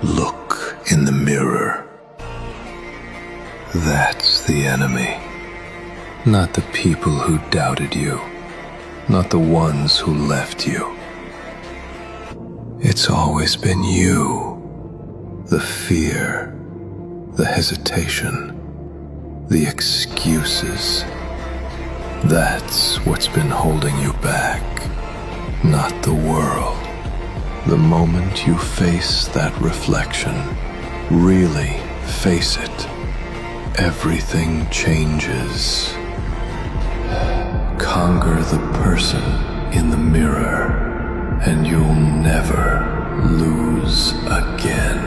Look in the mirror. That's the enemy. Not the people who doubted you. Not the ones who left you. It's always been you. The fear, the hesitation, the excuses. That's what's been holding you back, not the world. The moment you face that reflection, really face it, everything changes. Conquer the person in the mirror, and you'll never lose again.